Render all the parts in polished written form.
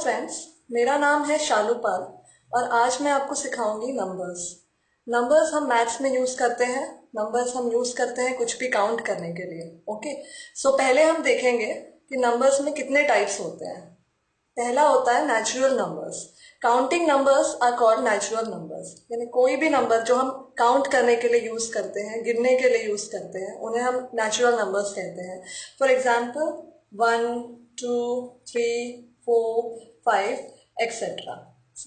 Friends, मेरा नाम है शालूपाल और आज मैं आपको सिखाऊंगी नंबर्स। नंबर्स हम मैथ्स में यूज़ करते हैं। नंबर्स हम यूज़ करते हैं कुछ भी काउंट करने के लिए। ओके, सो पहले हम देखेंगे कि नंबर्स में कितने टाइप्स होते हैं। पहला होता है natural numbers. Counting numbers are called natural numbers, यानी कोई भी नंबर जो हम काउंट करने के लिए यूज़ करते हैं, गिनने के लिए यूज़ करते हैं, उन्हें हम नेचुरल नंबर्स कहते हैं। For example 1, 2, 3, 4, 5 etcetera.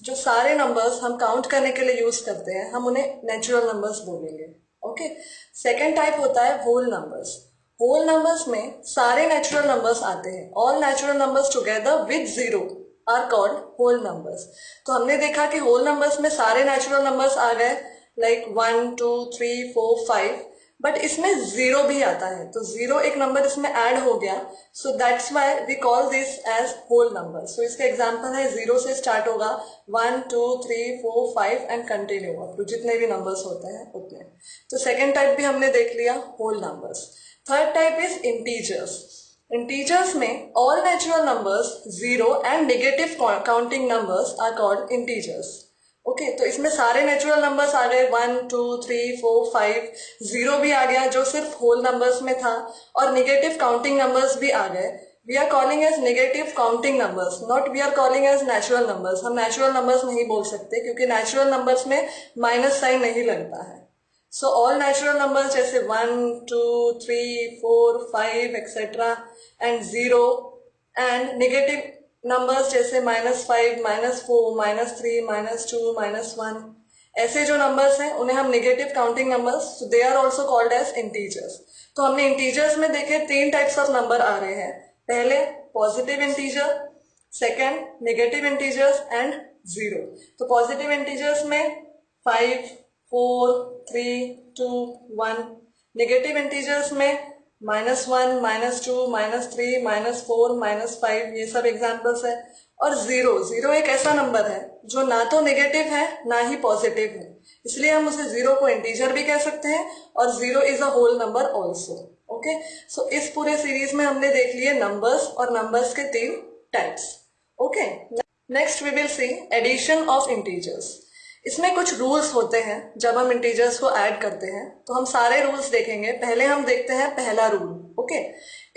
जो सारे नंबर्स हम काउंट करने के लिए यूज़ करते हैं, हम उन्हें नेचुरल नंबर्स बोलेंगे। ओके, सेकेंड टाइप होता है होल नंबर्स। होल नंबर्स में सारे नेचुरल नंबर्स आते हैं। All natural numbers together with zero are called whole numbers. तो हमने देखा कि होल नंबर्स में सारे नेचुरल नंबर्स आ गए, लाइक 1, 2, 3, 4, 5, बट इसमें जीरो भी आता है, तो जीरो एक नंबर इसमें ऐड हो गया, so that's why we call this as whole number. So इसका एग्जांपल है, जीरो से स्टार्ट होगा, 1, 2, 3, 4, 5 एंड कंटिन्यू अप टू जितने भी नंबर्स होते हैं उतने। तो सेकेंड टाइप भी हमने देख लिया, whole numbers. Third type is integers. Integers में all natural numbers, zero and negative counting numbers are called integers. Okay, तो इसमें सारे नेचुरल नंबर्स आ गए, 1, 2, 3, 4, 5, जीरो भी आ गया जो सिर्फ होल नंबर्स में था, और नेगेटिव काउंटिंग नंबर्स भी आ गए। We are calling as negative counting numbers, not we are calling as natural numbers. हम नेचुरल नंबर्स नहीं बोल सकते क्योंकि नेचुरल नंबर्स में माइनस साइन नहीं लगता है। सो ऑल नेचुरल नंबर्स जैसे 1, 2, 3, 4, 5 etcetera and zero, and negative numbers जैसे -5, -4, -3, -2, -1, ऐसे जो नंबर्स हैं उन्हें हम negative counting numbers, so they are also called as integers. तो हमने इंटीजर्स में देखे 3 टाइप्स ऑफ नंबर आ रहे हैं। पहले positive integer, second negative integers and zero. तो पॉजिटिव इंटीजर्स में 5, 4, 3, 2, 1। नेगेटिव इंटीजर्स में -1, -2, -3, -4, -5, ये सब एग्जाम्पल्स है। और जीरो एक ऐसा नंबर है जो ना तो नेगेटिव है ना ही पॉजिटिव है, इसलिए हम उसे जीरो को इंटीजर भी कह सकते हैं, और zero is a whole number also. Okay, so इस पूरे सीरीज में हमने देख लिए नंबर्स और नंबर्स के 3 types. Okay, next we will see addition of integers. इसमें कुछ रूल्स होते हैं जब हम इंटीजर्स को ऐड करते हैं, तो हम सारे रूल्स देखेंगे। पहले हम देखते हैं पहला रूल। ओके,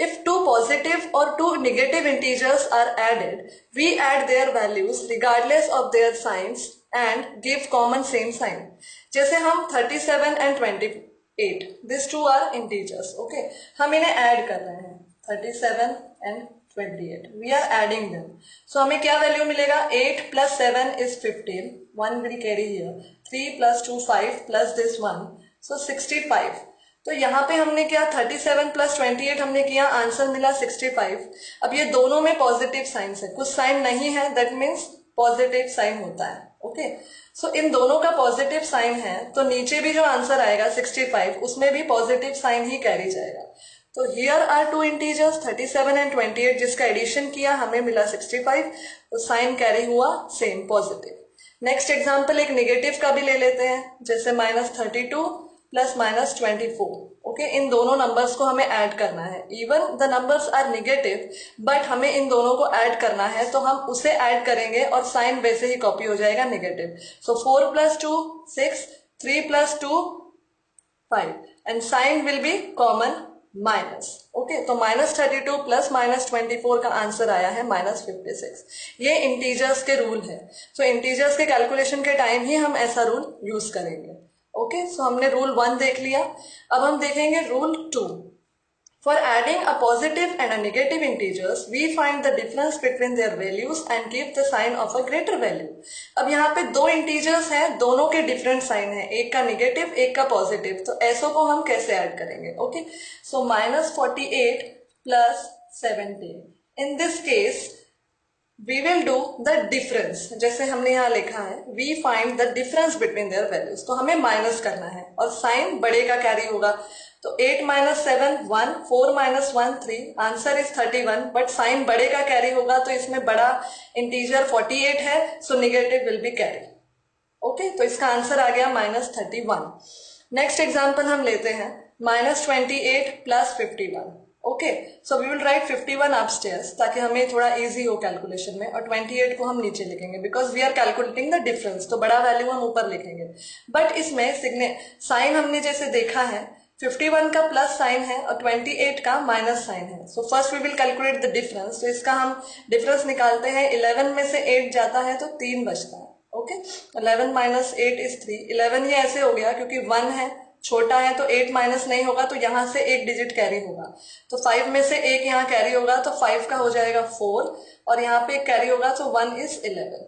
इफ 2 पॉजिटिव और 2 negative integers are added, we add their values regardless of their signs and give common same sign. जैसे हम 37 and 28, this 2 are integers. Okay, हम इन्हें ऐड कर रहे हैं, 37 and 28, we are adding them. So हमें क्या वैल्यू मिलेगा, 8 plus 7 is 15, 1 will carry here, 3 plus 2 5 plus this 1, so 65. तो यहाँ पे हमने क्या, 37 plus 28 हमने किया, आंसर मिला 65। अब ये दोनों में पॉजिटिव साइंस है, कुछ साइन नहीं है, दैट मीन्स पॉजिटिव साइन होता है। ओके, सो इन दोनों का पॉजिटिव साइन है, तो नीचे भी जो आंसर आएगा 65, उसमें भी पॉजिटिव साइन ही कैरी जाएगा। तो हियर आर 2 इंटीजर्स 37 एंड 28, जिसका एडिशन किया हमें मिला 65, तो साइन कैरी हुआ सेम पॉजिटिव। नेक्स्ट एग्जांपल एक नेगेटिव का भी ले लेते हैं, जैसे -32 प्लस -24। ओके, इन दोनों नंबर्स को हमें ऐड करना है। Even the numbers are negative, but हमें इन दोनों को ऐड करना है, तो हम उसे ऐड करेंगे और साइन वैसे ही कॉपी हो जाएगा negative. So 4 + 2 6, 3 + 2 5, and sign will be common minus. Okay, तो -32 प्लस -24 का आंसर आया है -56। ये इंटीजर्स के रूल है। सो इंटीजर्स के कैलकुलेशन के टाइम ही हम ऐसा रूल यूज करेंगे। ओके, सो हमने रूल 1 देख लिया। अब हम देखेंगे rule 2। For adding a positive and a negative integers, we find the difference between their values and give the sign of a greater value. अब यहाँ पे 2 इंटीजर्स हैं, दोनों के डिफरेंट साइन है, एक का नेगेटिव एक का पॉजिटिव, तो ऐसों को हम कैसे ऐड करेंगे। Okay, so -48 plus 17, in this case we will do the difference, जैसे हमने यहाँ लिखा है we find the difference between their values, तो हमें माइनस करना है और साइन बड़े का कैरी होगा। तो 8 - 7 1, 4 - 1 3, आंसर इज 31, बट साइन बड़े का कैरी होगा, तो इसमें बड़ा इंटीजर 48 है, so negative will be carry. Okay, तो इसका आंसर आ गया -31। नेक्स्ट एग्जाम्पल हम लेते हैं, -28 plus 51। Okay, so we will write 51 upstairs ताकि हमें थोड़ा इजी हो कैलकुलेशन में, और 28 को हम नीचे लिखेंगे because we are calculating the difference, तो बड़ा वैल्यू हम ऊपर लिखेंगे। बट इसमें साइन हमने जैसे देखा है 51 का प्लस साइन है और 28 का माइनस साइन है। So first we will calculate the difference, तो इसका हम डिफरेंस निकालते हैं। 11 में से 8 जाता है तो 3 बचता है। Okay, 11 minus 8 is 3। 11 ये ऐसे हो गया क्योंकि 1 है, छोटा है, तो 8 माइनस नहीं होगा तो यहां से एक डिजिट कैरी होगा, तो 5 में से एक यहाँ कैरी होगा तो 5 का हो जाएगा 4, और यहाँ पे एक कैरी होगा तो 1 is 11।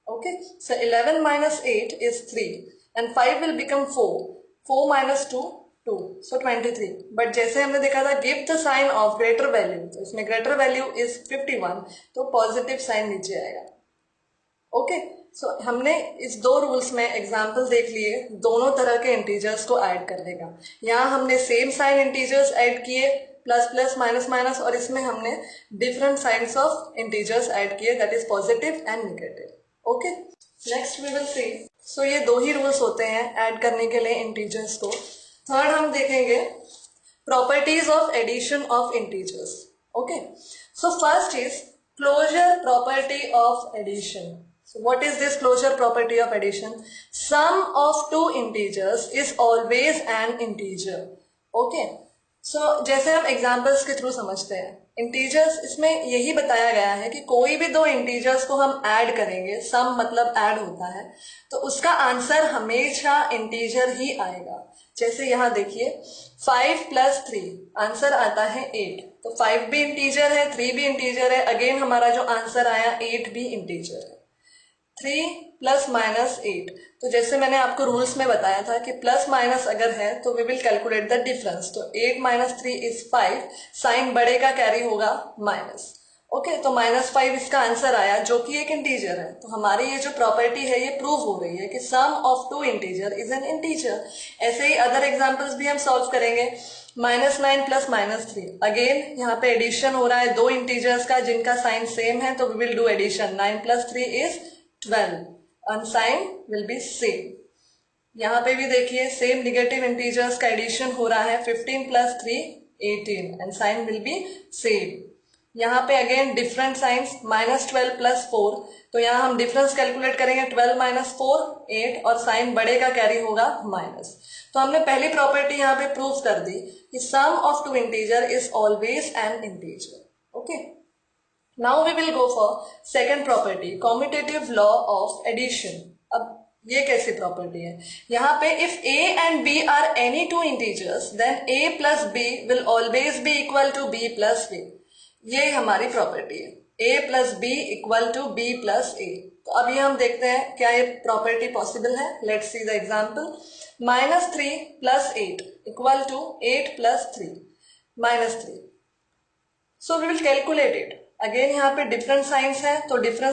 Okay, so 11 minus 8 is 3 and 5 will become 4। 4 minus 2 2, so 23। But जैसे हमने देखा था give the sign of greater value, तो इसमें ग्रेटर वैल्यू इज 51, तो पॉजिटिव साइन नीचे आएगा। ओके, सो हमने इस दो रूल्स में एग्जाम्पल देख लिए दोनों तरह के इंटीजर्स को ऐड करने का। यहाँ हमने सेम साइन इंटीजर्स ऐड किए, प्लस प्लस माइनस माइनस, और इसमें हमने different signs of integers add किए, that is positive and negative. Okay, next we will see. So ये दो ही रूल्स होते हैं ऐड करने के लिए इंटीजर्स को। थर्ड हम देखेंगे properties of addition of integers. Okay, so first is closure property of addition. So what is this closure property of addition? Sum of two integers is always an integer. Okay. So जैसे हम examples के through समझते हैं, integers इसमें यही बताया गया है कि कोई भी दो इंटीजर्स को हम ऐड करेंगे, सम मतलब ऐड होता है, तो उसका आंसर हमेशा इंटीजर ही आएगा। जैसे यहाँ देखिए 5 प्लस 3, आंसर आता है 8, तो 5 भी इंटीजर है, 3 भी इंटीजर है, अगेन हमारा जो आंसर आया 8 भी इंटीजर है। 3 प्लस माइनस 8, तो जैसे मैंने आपको रूल्स में बताया था कि प्लस माइनस अगर है तो we will calculate the difference, तो 8 माइनस 3 इज 5, साइन बड़े का कैरी होगा माइनस। ओके, तो -5 इसका आंसर आया जो कि एक इंटीजर है। तो हमारी ये जो प्रॉपर्टी है ये प्रूव हो रही है कि sum of two integer is an integer. ऐसे ही अदर एग्जांपल्स भी हम सॉल्व करेंगे। -9 प्लस -3, अगेन यहाँ पे एडिशन हो रहा है दो इंटीजर्स का जिनका साइन सेम है, तो we will do addition. 9 plus 3 is 12 and sign will be same। यहाँ पे भी देखिए सेम निगेटिव इंटीजर्स का एडिशन हो रहा है। 15 plus 3 18 and sign will be same। यहाँ पे अगेन डिफरेंट साइंस, -12 प्लस 4, तो यहाँ हम डिफरेंस कैलकुलेट करेंगे। 12 माइनस 4 8, और साइन बड़े का कैरी होगा माइनस। तो हमने पहली प्रॉपर्टी यहाँ पे प्रूव कर दी कि sum of two integer is always an integer. Okay, Now we will go for second property, commutative law of addition। अब ये कैसी प्रॉपर्टी है? यहाँ पे if a and b are any two integers, then a plus b will always be equal to b plus a। ये हमारी property है, a plus b equal to b plus a। तो अभी हम देखते हैं क्या ये प्रॉपर्टी पॉसिबल है। Let's see the example। -3 plus 8 equal to 8 plus 3 -3। So we will calculate it। Again यहाँ पे डिफरेंट साइंस है, तो डिफरेंस